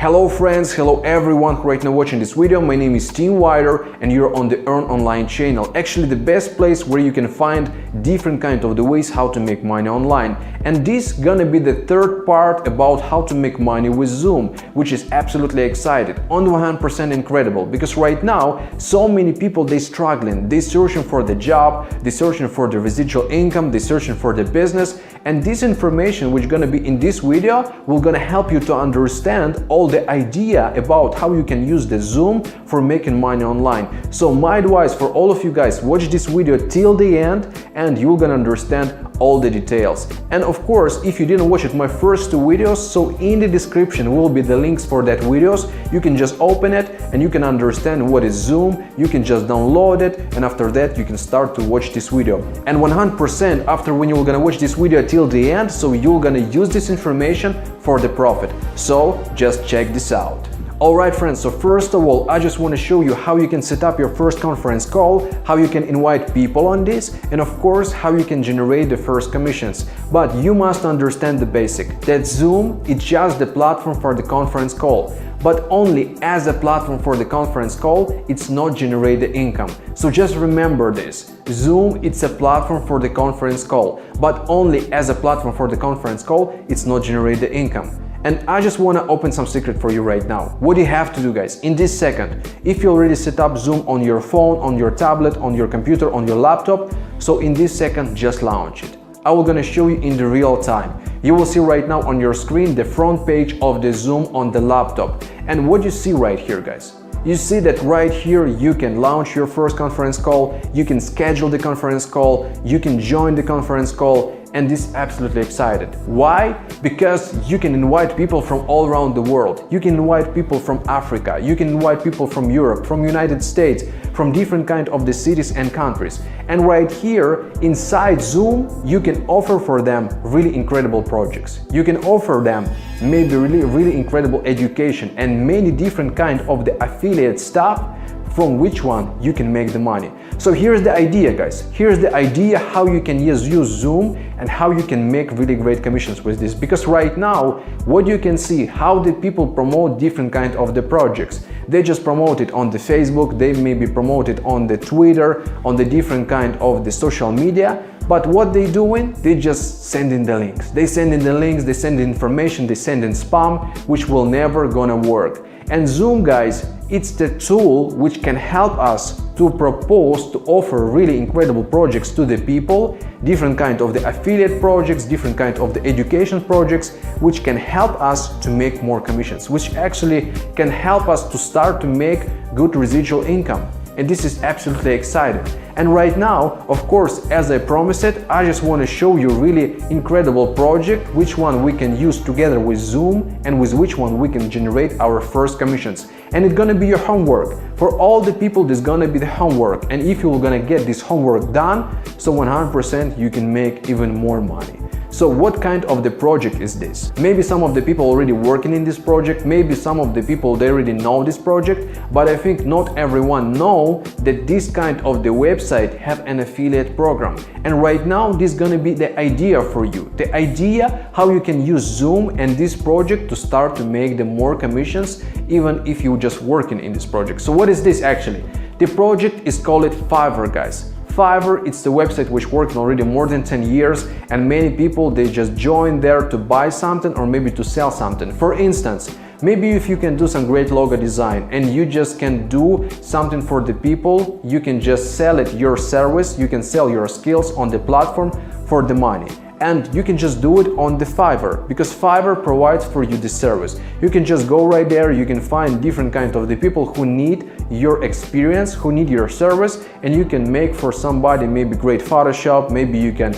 Hello friends, hello everyone who right now watching this video. My name is timwaider and you're on the Earn Online channel. Actually the best place where you can find different kind of the ways how to make money online. And this gonna be the third part about how to make money with Zoom, which is absolutely exciting, on 100% incredible, because right now so many people they struggling, they searching for the job, they searching for the residual income, they searching for the business, and this information which gonna be in this video will gonna help you to understand all the idea about how you can use the Zoom for making money online. So my advice for all of you guys, watch this video till the end and you're gonna understand all the details. And of course, if you didn't watch it, my first two videos, so in the description will be the links for that videos. You can just open it and you can understand what is Zoom. You can just download it and after that you can start to watch this video. And 100% after when you're gonna watch this video till the end, so you're gonna use this information for the profit. So just check this out. Alright friends, so first of all, I just want to show you how you can set up your first conference call, how you can invite people on this, and of course how you can generate the first commissions. But you must understand the basic, that Zoom is just the platform for the conference call. But only as a platform for the conference call, it's not generate the income. So just remember this, Zoom it's a platform for the conference call, but only as a platform for the conference call, it's not generate the income. And I just want to open some secret for you right now. What you have to do guys, in this second, if you already set up Zoom on your phone, on your tablet, on your computer, on your laptop, so in this second just launch it. I will gonna show you in the real time. You will see right now on your screen the front page of the Zoom on the laptop. And what you see right here guys, you see that right here you can launch your first conference call, you can schedule the conference call, you can join the conference call, and this is absolutely excited. Why? Because you can invite people from all around the world. You can invite people from Africa, you can invite people from Europe, from United States, from different kind of the cities and countries. And right here inside Zoom, you can offer for them really incredible projects. You can offer them maybe really incredible education and many different kind of the affiliate stuff from which one you can make the money. So here's the idea guys, here's the idea how you can use Zoom and how you can make really great commissions with this. Because right now what you can see, how the people promote different kind of the projects. They just promote it on the Facebook, they maybe promote it on the Twitter, on the different kind of the social media. But what they doing? They just send in the links. They send in the links, they send information, they send in spam, which will never gonna work. And Zoom guys, it's the tool which can help us to propose, to offer really incredible projects to the people, different kind of the affiliate projects, different kind of the education projects, which can help us to make more commissions, which actually can help us to start to make good residual income. And this is absolutely exciting. And right now, of course, as I promised it, I just want to show you really incredible project, which one we can use together with Zoom and with which one we can generate our first commissions. And it's gonna be your homework. For all the people, this is gonna be the homework. And if you're gonna get this homework done, so 100% you can make even more money. So what kind of the project is this? Maybe some of the people already working in this project, maybe some of the people they already know this project, but I think not everyone know that this kind of the website have an affiliate program. And right now this is gonna be the idea for you, the idea how you can use Zoom and this project to start to make the more commissions, even if you're just working in this project. So what is this actually? The project is called Fiverr guys. Fiverr, it's the website which working already more than 10 years and many people they just join there to buy something or maybe to sell something. For instance, maybe if you can do some great logo design and you just can do something for the people, you can just sell it your service, you can sell your skills on the platform for the money. And you can just do it on the Fiverr, because Fiverr provides for you this service. You can just go right there, you can find different kind of the people who need your experience, who need your service, and you can make for somebody maybe great Photoshop, maybe you can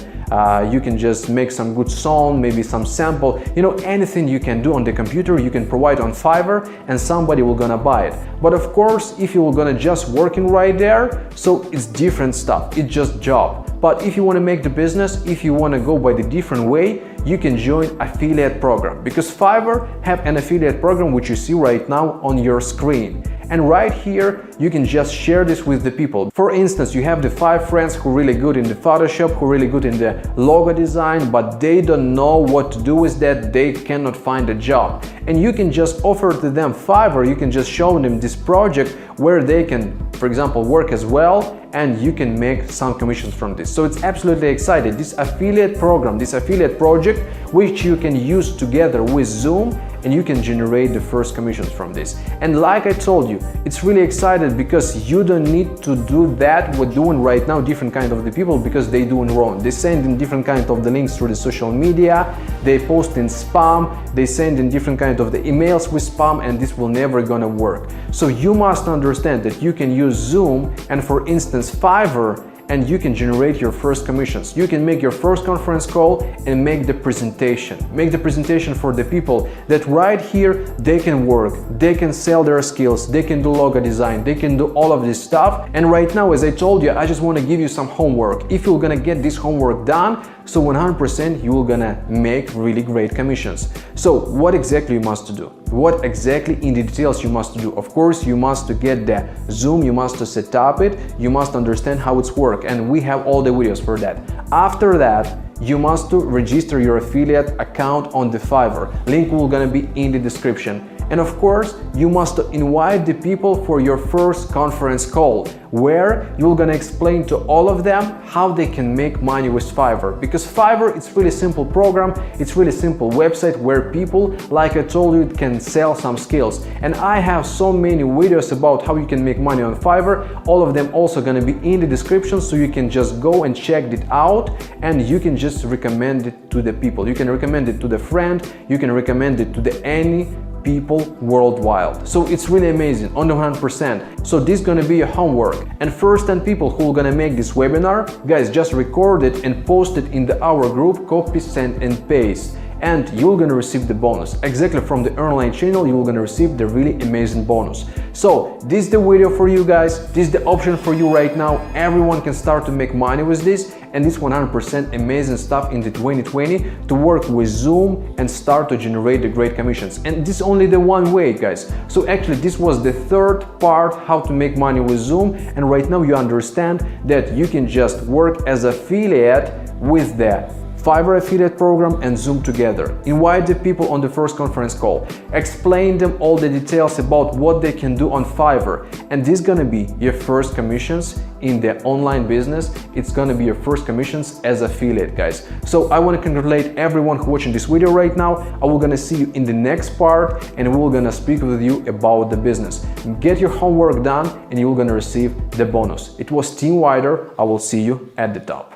just make some good song, maybe some sample, you know, anything you can do on the computer, you can provide on Fiverr and somebody will gonna buy it. But of course, if you're gonna just working right there, so it's different stuff, it's just job. But if you want to make the business, if you want to go by the different way, you can join affiliate program, because Fiverr have an affiliate program which you see right now on your screen. And right here, you can just share this with the people. For instance, you have the 5 friends who are really good in the Photoshop, who are really good in the logo design, but they don't know what to do with that, they cannot find a job. And you can just offer to them Fiverr, you can just show them this project where they can, for example, work as well, and you can make some commissions from this. So it's absolutely exciting. This affiliate program, this affiliate project, which you can use together with Zoom, and you can generate the first commissions from this. And like I told you, it's really exciting because you don't need to do that what doing right now different kind of the people, because they doing wrong. They send in different kind of the links through the social media, they post in spam, they send in different kind of the emails with spam, and this will never gonna work. So you must understand that you can use Zoom and, for instance, Fiverr, and you can generate your first commissions. You can make your first conference call and make the presentation. Make the presentation for the people that right here they can work, they can sell their skills, they can do logo design, they can do all of this stuff. And right now, as I told you, I just want to give you some homework. If you're gonna get this homework done, so 100% you're gonna make really great commissions. So what exactly you must do? What exactly in the details you must do? Of course, you must get the Zoom, you must set up it, you must understand how it's work, and we have all the videos for that. After that, you must register your affiliate account on the Fiverr. Link will gonna be in the description. And of course, you must invite the people for your first conference call, where you're gonna explain to all of them how they can make money with Fiverr. Because Fiverr, it's really simple program, it's really simple website where people, like I told you, can sell some skills. And I have so many videos about how you can make money on Fiverr. All of them also gonna be in the description, so you can just go and check it out, and you can just recommend it to the people. You can recommend it to the friend, you can recommend it to the any people worldwide. So it's really amazing on the 100%. So this is gonna be your homework. And first 10 people who are gonna make this webinar, guys, just record it and post it in our group, copy, send and paste. And you're gonna receive the bonus. Exactly from the online channel, you're gonna receive the really amazing bonus. So this is the video for you guys. This is the option for you right now. Everyone can start to make money with this. And this 100% amazing stuff in the 2020 to work with Zoom and start to generate the great commissions. And this is only the one way, guys. So actually this was the third part, how to make money with Zoom. And right now you understand that you can just work as affiliate with the Fiverr affiliate program and Zoom together. Invite the people on the first conference call. Explain them all the details about what they can do on Fiverr. And this is gonna be your first commissions in the online business. It's gonna be your first commissions as affiliate, guys. So I wanna congratulate everyone who watching this video right now. I will gonna see you in the next part, and we're gonna speak with you about the business. Get your homework done and you're gonna receive the bonus. It was timwaider. I will see you at the top.